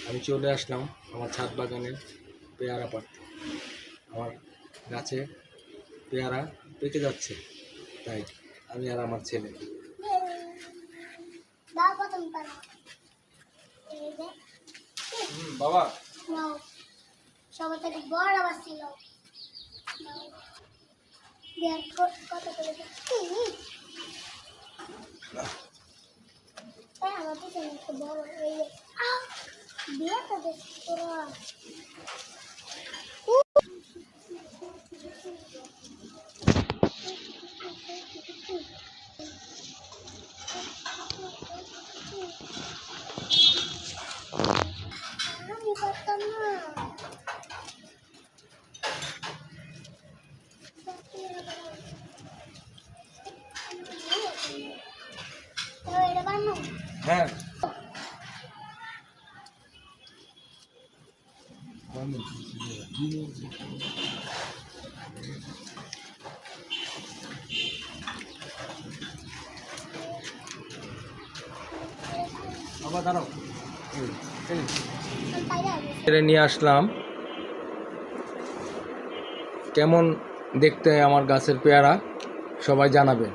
আমি চলে আসলাম আমার ছাদ বাগানে পেয়ারা পাড়তে। আমার গাছে পেয়ারা পেকে যাচ্ছে, তাই আমি আর আমার ছেলে। বাবা সবাই বড় আবার ছিল কত করে আমার পিছনে একটু বড় বিয়েটা দেখতে আমি করতাম না। এটা বানো হ্যাঁ বাবা দাঁড়াও, নিয়ে আসলাম। কেমন দেখতে আমার গাছের পেয়ারা সবাই জানাবেন।